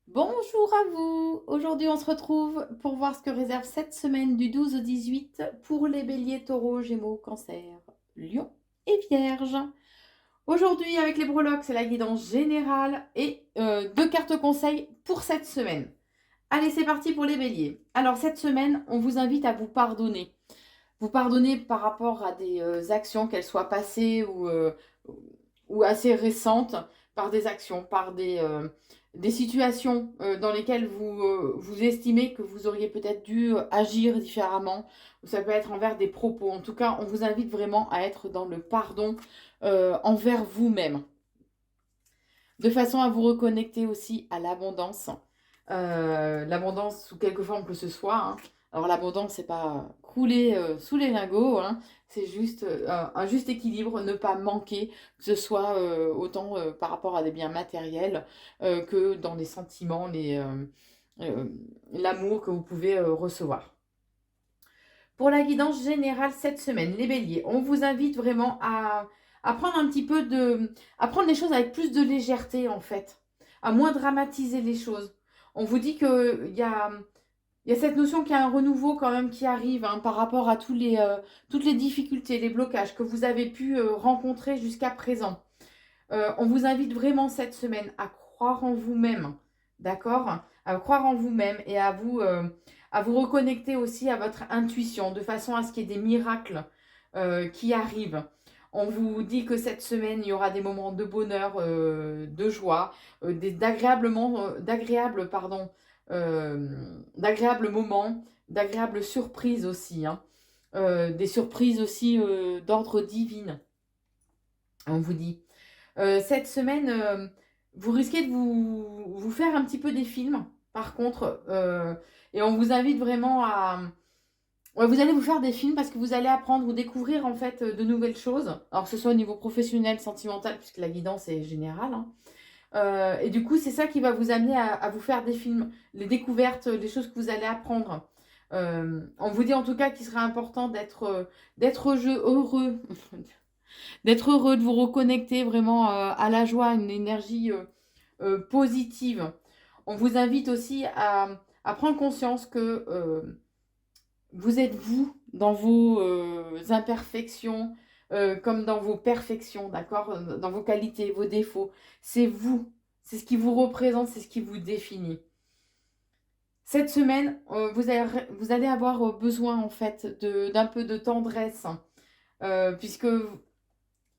Bonjour à vous! Aujourd'hui, on se retrouve pour voir ce que réserve cette semaine du 12 au 18 pour les béliers, taureaux, gémeaux, cancer, lion et vierge. Aujourd'hui, avec les breloques, c'est la guidance générale et deux cartes conseils pour cette semaine. Allez, c'est parti pour les béliers. Alors, cette semaine, on vous invite à vous pardonner. Vous pardonner par rapport à des actions, qu'elles soient passées ou assez récentes, par des actions, par des situations dans lesquelles vous estimez que vous auriez peut-être dû agir différemment. Ou ça peut être envers des propos. En tout cas, on vous invite vraiment à être dans le pardon envers vous-même, de façon à vous reconnecter aussi à l'abondance. L'abondance sous quelque forme que ce soit, hein. Alors l'abondance, c'est pas couler sous les lingots, hein. C'est juste un juste équilibre, ne pas manquer, que ce soit autant par rapport à des biens matériels que dans les sentiments, euh, l'amour que vous pouvez recevoir. Pour la guidance générale cette semaine, les béliers, on vous invite vraiment à prendre un petit peu à prendre les choses avec plus de légèreté en fait, à moins dramatiser les choses. On vous dit il y a cette notion qu'il y a un renouveau quand même qui arrive, hein, par rapport à toutes les difficultés, les blocages que vous avez pu rencontrer jusqu'à présent. On vous invite vraiment cette semaine à croire en vous-même, d'accord? À croire en vous-même et à vous reconnecter aussi à votre intuition, de façon à ce qu'il y ait des miracles qui arrivent. On vous dit que cette semaine, il y aura des moments de bonheur, de joie, d'agréables moments, d'agréables surprises aussi, hein. Des surprises aussi d'ordre divin, on vous dit. Cette semaine, vous risquez de vous faire un petit peu des films, par contre, et on vous invite vraiment à... Ouais, vous allez vous faire des films parce que vous allez apprendre ou découvrir en fait de nouvelles choses, alors que ce soit au niveau professionnel, sentimental, puisque la guidance est générale, hein. Et du coup, c'est ça qui va vous amener à vous faire des films, les découvertes, les choses que vous allez apprendre. On vous dit en tout cas qu'il sera important heureux, d'être heureux, de vous reconnecter vraiment à la joie, à une énergie positive. On vous invite aussi à prendre conscience que vous êtes vous dans vos imperfections comme dans vos perfections, d'accord? Dans vos qualités, vos défauts. C'est vous. C'est ce qui vous représente, c'est ce qui vous définit. Cette semaine, vous allez avoir besoin en fait d'un peu de tendresse, hein, puisque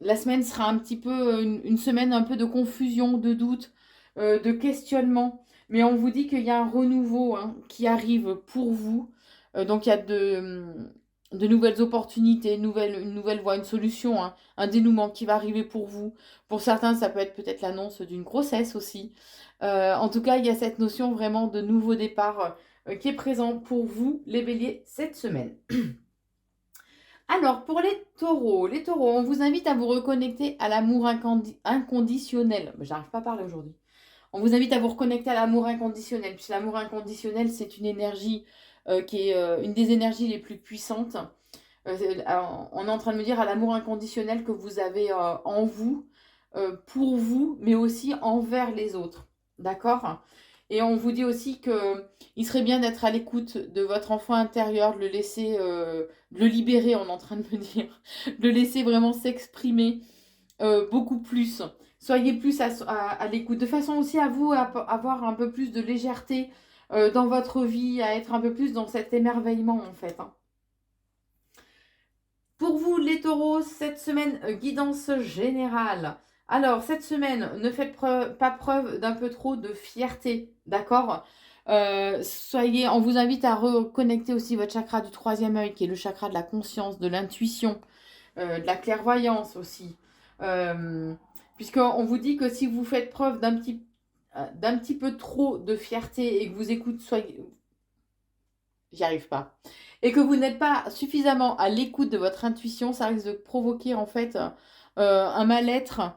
la semaine sera un petit peu une semaine un peu de confusion, de doute, de questionnement. Mais on vous dit qu'il y a un renouveau, hein, qui arrive pour vous. Donc il y a de nouvelles opportunités, une nouvelle voie, une solution, hein, un dénouement qui va arriver pour vous. Pour certains, ça peut être peut-être l'annonce d'une grossesse aussi. En tout cas, il y a cette notion vraiment de nouveau départ qui est présent pour vous, les béliers, cette semaine. Alors, pour les taureaux, on vous invite à vous reconnecter à l'amour inconditionnel. J'arrive pas à parler aujourd'hui. On vous invite à vous reconnecter à l'amour inconditionnel, puisque l'amour inconditionnel, c'est une énergie qui est une des énergies les plus puissantes. On est en train de me dire à l'amour inconditionnel que vous avez en vous, pour vous, mais aussi envers les autres. D'accord? Et on vous dit aussi que il serait bien d'être à l'écoute de votre enfant intérieur, de le laisser, de le libérer, on est en train de me dire, de le laisser vraiment s'exprimer beaucoup plus. Soyez plus à l'écoute, de façon aussi à vous à avoir un peu plus de légèreté dans votre vie, à être un peu plus dans cet émerveillement en fait, hein. Pour vous, les taureaux, cette semaine, guidance générale. Alors, cette semaine, ne faites pas preuve d'un peu trop de fierté, d'accord? On vous invite à reconnecter aussi votre chakra du troisième œil, qui est le chakra de la conscience, de l'intuition, de la clairvoyance aussi. Euh, Puisqu'on vous dit que si vous faites preuve d'un petit peu trop de fierté et que vous écoutez, j'y arrive pas. Et que vous n'êtes pas suffisamment à l'écoute de votre intuition, ça risque de provoquer en fait un mal-être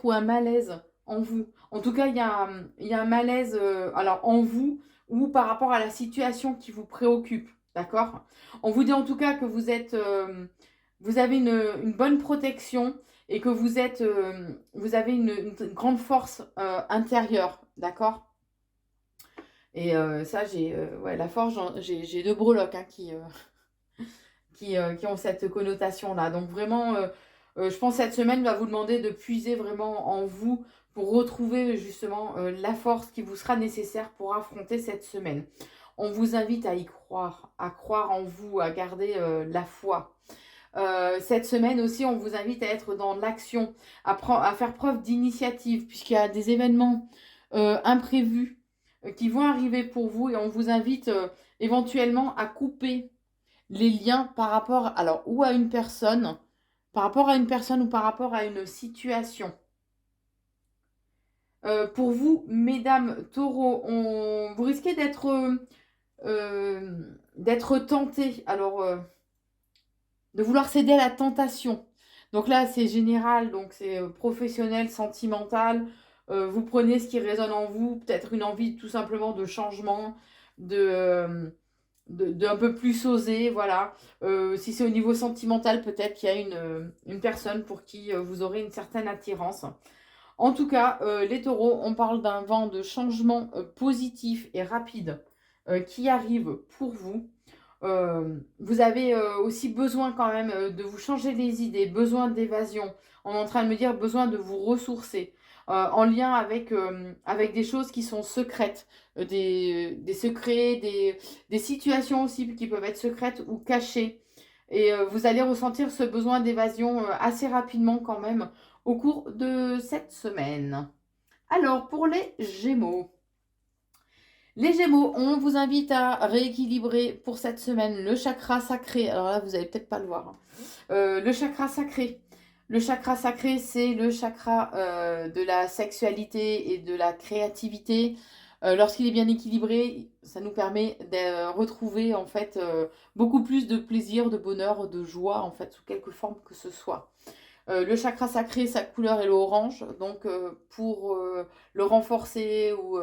ou un malaise en vous. En tout cas, il y a un malaise alors en vous ou par rapport à la situation qui vous préoccupe, d'accord? On vous dit en tout cas que vous avez une bonne protection et que vous avez une grande force intérieure, d'accord? Et ça, ouais, la forge, j'ai 2 breloques hein, qui ont cette connotation-là. Donc vraiment, je pense que cette semaine va vous demander de puiser vraiment en vous pour retrouver justement la force qui vous sera nécessaire pour affronter cette semaine. On vous invite à y croire en vous, à garder la foi. Cette semaine aussi, on vous invite à être dans l'action, à faire preuve d'initiative, puisqu'il y a des événements imprévus qui vont arriver pour vous et on vous invite éventuellement à couper les liens par rapport, alors, ou à une personne, par rapport à une personne ou par rapport à une situation. Pour vous, mesdames taureaux, vous risquez d'être tenté, alors, de vouloir céder à la tentation. Donc là, c'est général, donc c'est professionnel, sentimental. Vous prenez ce qui résonne en vous, peut-être une envie tout simplement de changement, d'un peu plus oser, voilà. Si c'est au niveau sentimental, peut-être qu'il y a une personne pour qui vous aurez une certaine attirance. En tout cas, les taureaux, on parle d'un vent de changement positif et rapide qui arrive pour vous. Vous avez aussi besoin quand même de vous changer les idées, besoin d'évasion. On est en train de me dire besoin de vous ressourcer en lien avec des choses qui sont secrètes, des secrets, des situations aussi qui peuvent être secrètes ou cachées. Et vous allez ressentir ce besoin d'évasion assez rapidement quand même au cours de cette semaine. Alors, pour les Gémeaux. Les Gémeaux, on vous invite à rééquilibrer pour cette semaine le chakra sacré. Alors là, vous n'allez peut-être pas le voir, hein. Le chakra sacré. Le chakra sacré, c'est le chakra de la sexualité et de la créativité. Lorsqu'il est bien équilibré, ça nous permet de retrouver en fait beaucoup plus de plaisir, de bonheur, de joie en fait, sous quelque forme que ce soit. Le chakra sacré, sa couleur est l'orange, donc pour le renforcer ou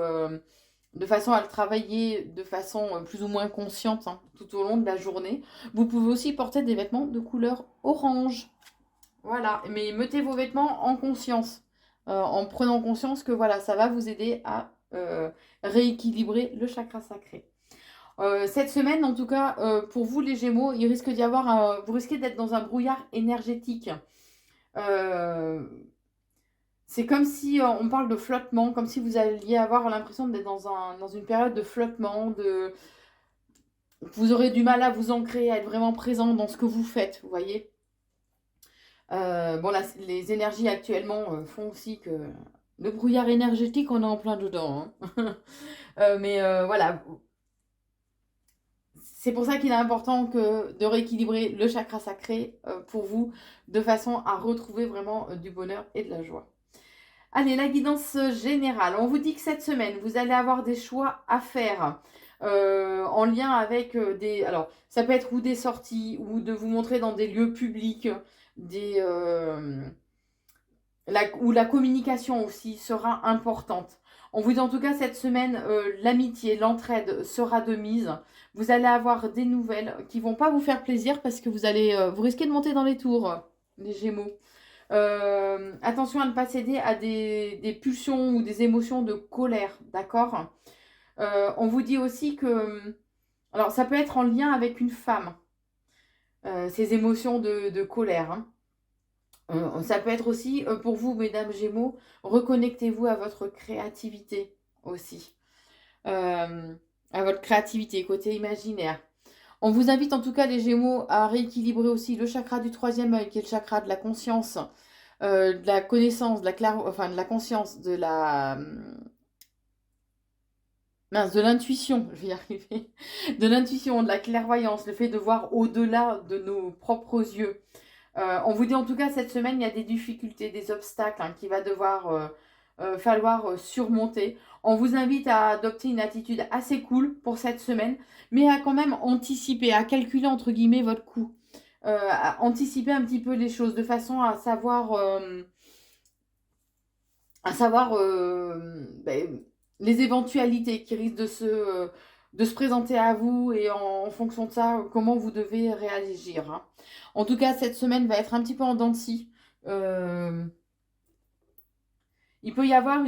de façon à le travailler de façon plus ou moins consciente hein, tout au long de la journée. Vous pouvez aussi porter des vêtements de couleur orange. Voilà, mais mettez vos vêtements en conscience, en prenant conscience que voilà, ça va vous aider à rééquilibrer le chakra sacré. Cette semaine, en tout cas, pour vous les Gémeaux, il risque d'y avoir, vous risquez d'être dans un brouillard énergétique. C'est comme si on parle de flottement, comme si vous alliez avoir l'impression d'être dans une période de flottement, vous aurez du mal à vous ancrer, à être vraiment présent dans ce que vous faites, vous voyez. Bon, là, les énergies actuellement font aussi que le brouillard énergétique, on est en plein dedans, hein. Mais voilà, c'est pour ça qu'il est important de rééquilibrer le chakra sacré pour vous, de façon à retrouver vraiment du bonheur et de la joie. Allez, la guidance générale. On vous dit que cette semaine, vous allez avoir des choix à faire en lien avec des... Alors, ça peut être ou des sorties, ou de vous montrer dans des lieux publics, où la communication aussi sera importante. On vous dit en tout cas cette semaine, l'amitié, l'entraide sera de mise. Vous allez avoir des nouvelles qui vont pas vous faire plaisir parce que vous risquez de monter dans les tours, les Gémeaux. Attention à ne pas céder à des pulsions ou des émotions de colère, d'accord. On vous dit aussi que... Alors, ça peut être en lien avec une femme, ces émotions de colère, hein. Ça peut être aussi, pour vous, mesdames Gémeaux, reconnectez-vous à votre créativité aussi. À votre créativité, côté imaginaire. On vous invite en tout cas, les Gémeaux, à rééquilibrer aussi le chakra du troisième œil, qui est le chakra de la conscience, de la connaissance, de la conscience, de l'intuition, je vais y arriver, de l'intuition, de la clairvoyance, le fait de voir au-delà de nos propres yeux. On vous dit en tout cas cette semaine, il y a des difficultés, des obstacles hein, qu'il va falloir surmonter. On vous invite à adopter une attitude assez cool pour cette semaine, mais à quand même anticiper, à calculer entre guillemets votre coût. À anticiper un petit peu les choses de façon à savoir les éventualités qui risquent de se présenter à vous et en fonction de ça, comment vous devez réagir, hein. En tout cas, cette semaine va être un petit peu en dents de scie. Il peut y avoir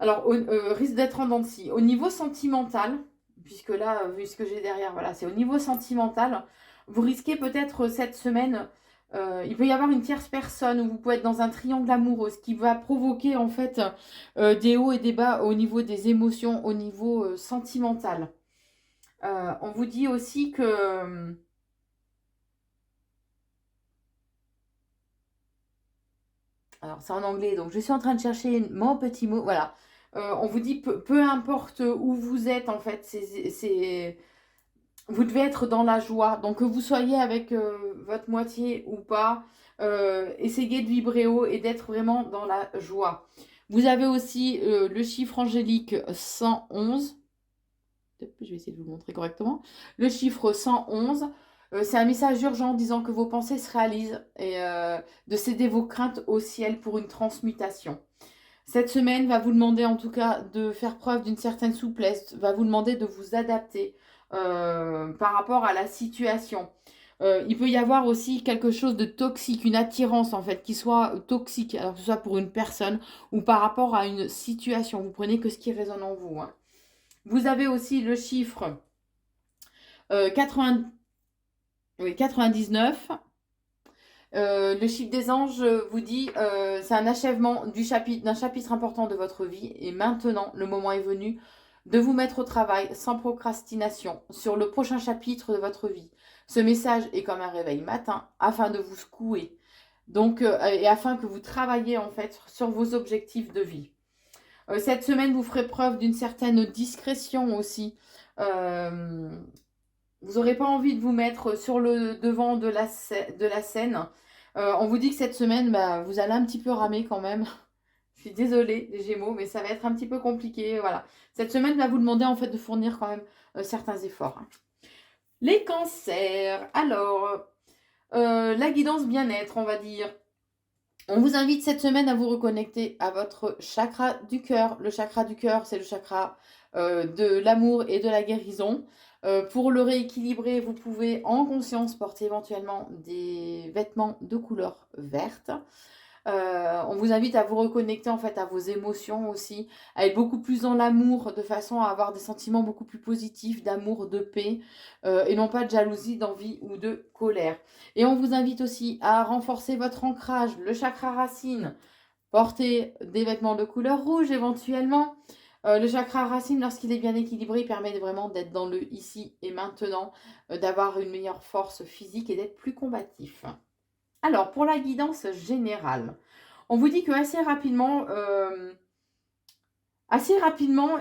Alors, risque d'être en dents de scie. Au niveau sentimental, puisque là, vu ce que j'ai derrière, voilà, c'est au niveau sentimental, vous risquez peut-être cette semaine, il peut y avoir une tierce personne, ou vous pouvez être dans un triangle amoureux, ce qui va provoquer en fait des hauts et des bas au niveau des émotions, au niveau sentimental. On vous dit aussi que... Alors, c'est en anglais, donc je suis en train de chercher mon petit mot. Voilà. On vous dit, peu importe où vous êtes, en fait, vous devez être dans la joie. Donc, que vous soyez avec votre moitié ou pas, essayez de vibrer haut et d'être vraiment dans la joie. Vous avez aussi le chiffre angélique 111. Je vais essayer de vous le montrer correctement. Le chiffre 111. C'est un message urgent disant que vos pensées se réalisent et de céder vos craintes au ciel pour une transmutation. Cette semaine va vous demander en tout cas de faire preuve d'une certaine souplesse, va vous demander de vous adapter par rapport à la situation. Il peut y avoir aussi quelque chose de toxique, une attirance en fait, qui soit toxique, alors que ce soit pour une personne ou par rapport à une situation. Vous prenez que ce qui résonne en vous. Hein. Vous avez aussi le chiffre 80, oui, 99. Le chiffre des anges vous dit c'est un achèvement d'un chapitre important de votre vie et maintenant le moment est venu de vous mettre au travail sans procrastination sur le prochain chapitre de votre vie. Ce message est comme un réveil matin afin de vous secouer donc et afin que vous travailliez en fait sur vos objectifs de vie. Cette semaine vous ferez preuve d'une certaine discrétion aussi. Vous n'aurez pas envie de vous mettre sur le devant de la scène. On vous dit que cette semaine, bah, vous allez un petit peu ramer quand même. Je suis désolée, les Gémeaux, mais ça va être un petit peu compliqué. Voilà. Cette semaine va vous demander en fait de fournir quand même certains efforts. Hein. Les cancers. Alors, la guidance bien-être, on va dire. On vous invite cette semaine à vous reconnecter à votre chakra du cœur. Le chakra du cœur, c'est le chakra de l'amour et de la guérison. Pour le rééquilibrer, vous pouvez en conscience porter éventuellement des vêtements de couleur verte. On vous invite à vous reconnecter en fait à vos émotions aussi, à être beaucoup plus dans l'amour de façon à avoir des sentiments beaucoup plus positifs, d'amour, de paix, et non pas de jalousie, d'envie ou de colère. Et on vous invite aussi à renforcer votre ancrage, le chakra racine, porter des vêtements de couleur rouge éventuellement. Le chakra racine, lorsqu'il est bien équilibré, permet vraiment d'être dans le ici et maintenant, d'avoir une meilleure force physique et d'être plus combatif. Alors, pour la guidance générale, on vous dit que assez rapidement,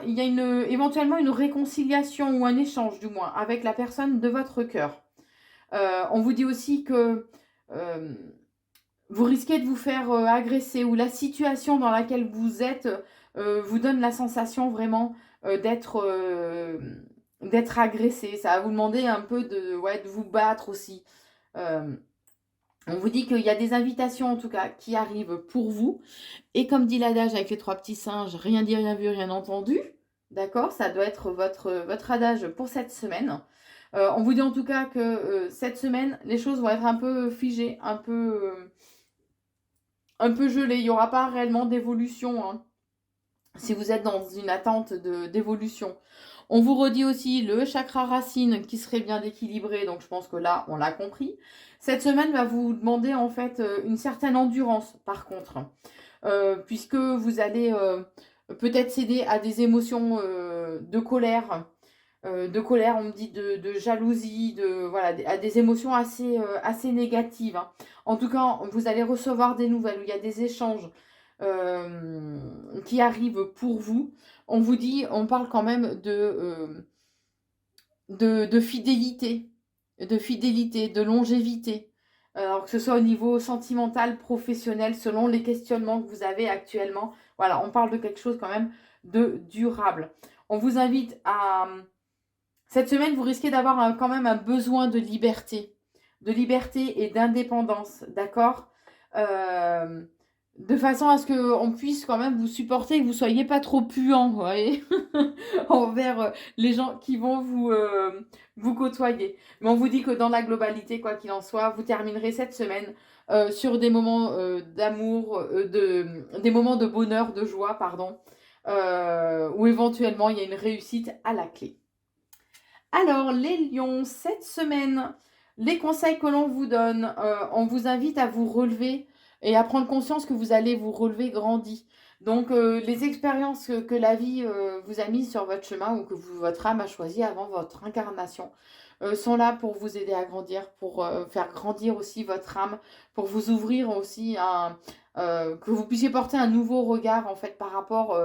il y a éventuellement une réconciliation ou un échange, du moins, avec la personne de votre cœur. On vous dit aussi que vous risquez de vous faire agresser ou la situation dans laquelle vous êtes vous donne la sensation vraiment d'être agressé. Ça va vous demander un peu de vous battre aussi. On vous dit qu'il y a des invitations en tout cas qui arrivent pour vous. Et comme dit l'adage avec les trois petits singes, rien dit, rien vu, rien entendu. D'accord? Ça doit être votre adage pour cette semaine. On vous dit en tout cas que cette semaine, les choses vont être un peu figées, un peu gelées. Il n'y aura pas réellement d'évolution hein, si vous êtes dans une attente d'évolution. On vous redit aussi le chakra racine qui serait bien équilibré, donc je pense que là, on l'a compris. Cette semaine va vous demander en fait une certaine endurance, par contre, puisque vous allez peut-être céder à des émotions de colère. On me dit de jalousie, voilà, à des émotions assez négatives. Hein. En tout cas, vous allez recevoir des nouvelles où il y a des échanges qui arrivent pour vous. On vous dit, on parle quand même de fidélité, de longévité. Alors que ce soit au niveau sentimental, professionnel, selon les questionnements que vous avez actuellement. Voilà, on parle de quelque chose quand même de durable. On vous invite à... Cette semaine, vous risquez d'avoir quand même un besoin de liberté et d'indépendance, d'accord de façon à ce qu'on puisse quand même vous supporter et que vous ne soyez pas trop puant, vous voyez, envers les gens qui vont vous côtoyer. Mais on vous dit que dans la globalité, quoi qu'il en soit, vous terminerez cette semaine sur des moments d'amour, des moments de bonheur, de joie, pardon, ou éventuellement il y a une réussite à la clé. Alors, les lions, cette semaine, les conseils que l'on vous donne, on vous invite à vous relever et à prendre conscience que vous allez vous relever grandi. Donc, les expériences que la vie vous a mises sur votre chemin ou que votre âme a choisi avant votre incarnation sont là pour vous aider à grandir, pour faire grandir aussi votre âme, pour vous ouvrir aussi que vous puissiez porter un nouveau regard en fait par rapport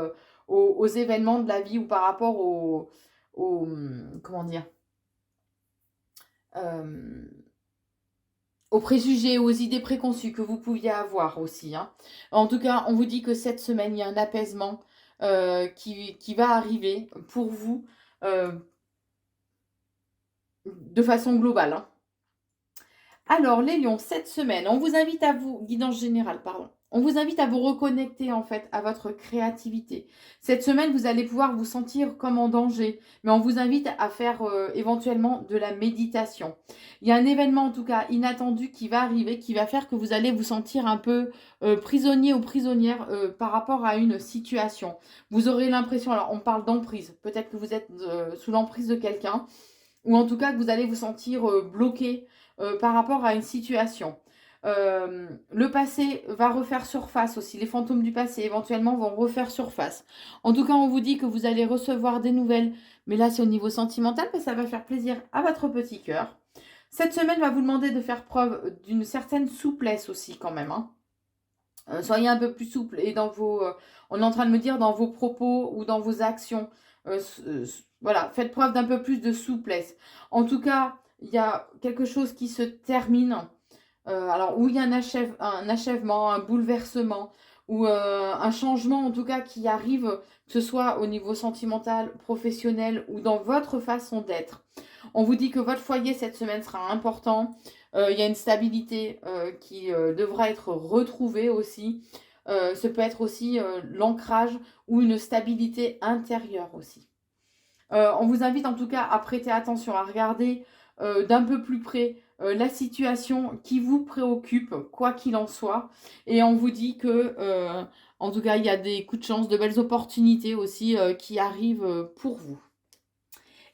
aux événements de la vie ou par rapport comment dire, euh, aux préjugés, aux idées préconçues que vous pouviez avoir aussi. Hein. En tout cas, on vous dit que cette semaine, il y a un apaisement qui va arriver pour vous de façon globale. Hein. Alors, les lions, cette semaine, on vous invite à vous, guidance générale, pardon, on vous invite à vous reconnecter en fait à votre créativité. Cette semaine, vous allez pouvoir vous sentir comme en danger, mais on vous invite à faire éventuellement de la méditation. Il y a un événement en tout cas inattendu qui va arriver, qui va faire que vous allez vous sentir un peu prisonnier ou prisonnière par rapport à une situation. Vous aurez l'impression, alors on parle d'emprise, peut-être que vous êtes sous l'emprise de quelqu'un, ou en tout cas que vous allez vous sentir bloqué par rapport à une situation. Le passé va refaire surface aussi. Les fantômes du passé éventuellement vont refaire surface. En tout cas, on vous dit que vous allez recevoir des nouvelles. Mais là, c'est au niveau sentimental, mais ça va faire plaisir à votre petit cœur. Cette semaine va vous demander de faire preuve d'une certaine souplesse aussi quand même. Hein. Soyez un peu plus souple et on est en train de me dire dans vos propos ou dans vos actions. Voilà, faites preuve d'un peu plus de souplesse. En tout cas, il y a quelque chose qui se termine. Alors, où il y a un achèvement, un bouleversement, ou un changement en tout cas qui arrive, que ce soit au niveau sentimental, professionnel ou dans votre façon d'être. On vous dit que votre foyer cette semaine sera important. Il y a une stabilité qui devra être retrouvée aussi. Ce peut être aussi l'ancrage ou une stabilité intérieure aussi. On vous invite en tout cas à prêter attention, à regarder d'un peu plus près la situation qui vous préoccupe, quoi qu'il en soit. Et on vous dit que, en tout cas, il y a des coups de chance, de belles opportunités aussi qui arrivent pour vous.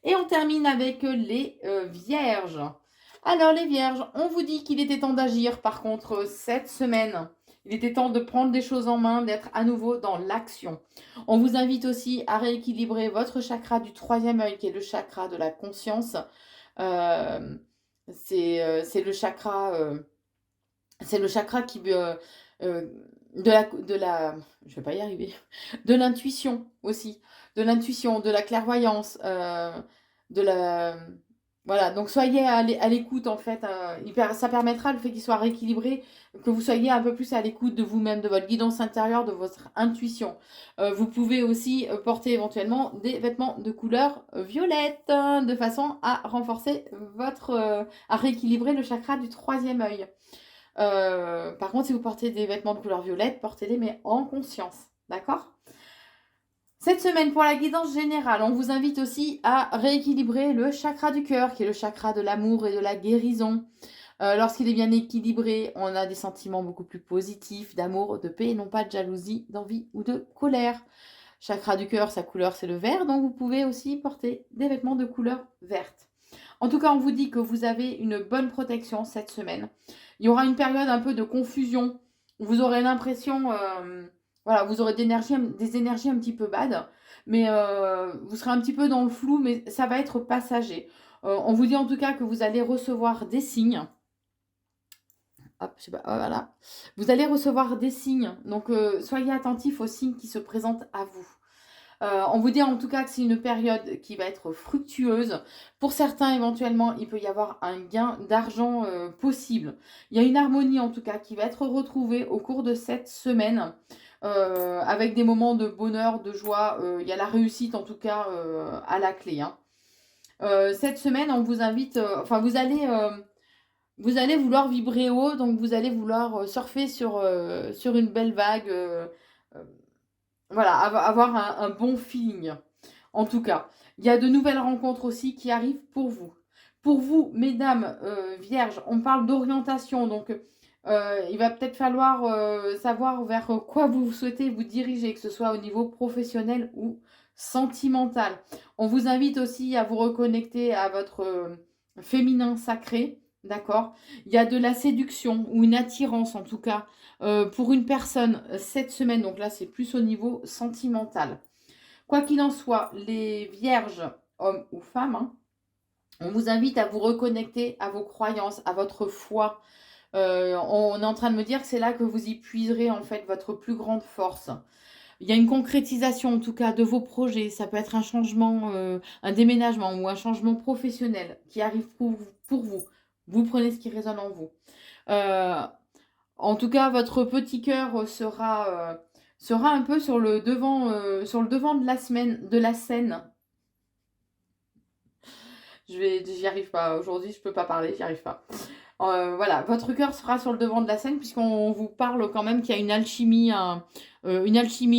Et on termine avec les vierges. Alors les vierges, on vous dit qu'il était temps d'agir par contre cette semaine. Il était temps de prendre des choses en main, d'être à nouveau dans l'action. On vous invite aussi à rééquilibrer votre chakra du troisième œil, qui est le chakra de la conscience. C'est le chakra, qui je vais pas y arriver, de l'intuition aussi, de l'intuition, de la clairvoyance, de la voilà, donc soyez à l'écoute en fait. Ça permettra le fait qu'il soit rééquilibré, que vous soyez un peu plus à l'écoute de vous-même, de votre guidance intérieure, de votre intuition. Vous pouvez aussi porter éventuellement des vêtements de couleur violette, de façon à renforcer à rééquilibrer le chakra du troisième œil. Par contre, si vous portez des vêtements de couleur violette, portez-les mais en conscience. D'accord ? Cette semaine, pour la guidance générale, on vous invite aussi à rééquilibrer le chakra du cœur, qui est le chakra de l'amour et de la guérison. Lorsqu'il est bien équilibré, on a des sentiments beaucoup plus positifs, d'amour, de paix, et non pas de jalousie, d'envie ou de colère. Chakra du cœur, sa couleur, c'est le vert, donc vous pouvez aussi porter des vêtements de couleur verte. En tout cas, on vous dit que vous avez une bonne protection cette semaine. Il y aura une période un peu de confusion, où vous aurez l'impression... voilà, vous aurez des énergies un petit peu bad, mais vous serez un petit peu dans le flou, mais ça va être passager. On vous dit en tout cas que vous allez recevoir des signes. Hop, je sais pas, voilà. Vous allez recevoir des signes, donc soyez attentifs aux signes qui se présentent à vous. On vous dit en tout cas que c'est une période qui va être fructueuse. Pour certains, éventuellement, il peut y avoir un gain d'argent possible. Il y a une harmonie en tout cas qui va être retrouvée au cours de cette semaine. Avec des moments de bonheur, de joie. Il y a la réussite en tout cas à la clé. Hein. Cette semaine, on vous invite, vous allez vouloir vibrer haut, donc vous allez vouloir surfer sur une belle vague. Voilà, avoir un bon feeling. En tout cas, il y a de nouvelles rencontres aussi qui arrivent pour vous. Pour vous, mesdames vierges, on parle d'orientation, donc Il va peut-être falloir savoir vers quoi vous souhaitez vous diriger, que ce soit au niveau professionnel ou sentimental. On vous invite aussi à vous reconnecter à votre féminin sacré, d'accord? Il y a de la séduction ou une attirance en tout cas pour une personne cette semaine, donc là c'est plus au niveau sentimental. Quoi qu'il en soit, les vierges, hommes ou femmes, hein, on vous invite à vous reconnecter à vos croyances, à votre foi. On est en train de me dire que c'est là que vous y puiserez en fait votre plus grande force. Il y a une concrétisation en tout cas de vos projets. Ça peut être un changement, un déménagement ou un changement professionnel qui arrive pour vous. Vous prenez ce qui résonne en vous. Euh, En tout cas, votre petit cœur sera un peu sur le devant de la semaine, de la scène. J'y arrive pas. Aujourd'hui, je peux pas parler, j'y arrive pas. Voilà, votre cœur sera sur le devant de la scène puisqu'on vous parle quand même qu'il y a une alchimie,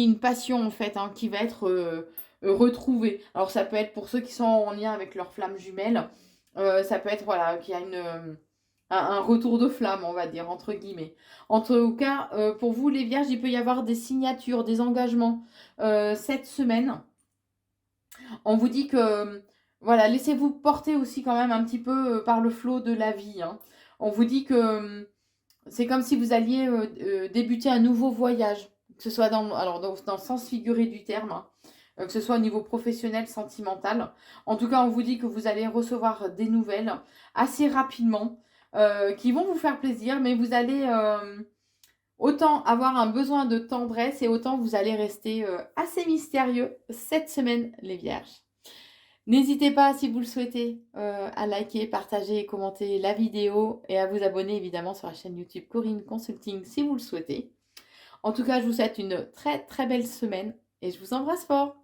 une passion en fait, hein, qui va être retrouvée. Alors ça peut être pour ceux qui sont en lien avec leur flamme jumelle, ça peut être voilà qu'il y a un retour de flamme, on va dire entre guillemets. En tout cas, pour vous les vierges, il peut y avoir des signatures, des engagements cette semaine. On vous dit que, voilà, laissez-vous porter aussi quand même un petit peu par le flot de la vie, hein. On vous dit que c'est comme si vous alliez débuter un nouveau voyage, que ce soit dans le sens figuré du terme, hein, que ce soit au niveau professionnel, sentimental. En tout cas, on vous dit que vous allez recevoir des nouvelles assez rapidement qui vont vous faire plaisir, mais vous allez autant avoir un besoin de tendresse et autant vous allez rester assez mystérieux cette semaine, les vierges. N'hésitez pas, si vous le souhaitez, à liker, partager et commenter la vidéo et à vous abonner évidemment sur la chaîne YouTube Corinne Consulting si vous le souhaitez. En tout cas, je vous souhaite une très très belle semaine et je vous embrasse fort.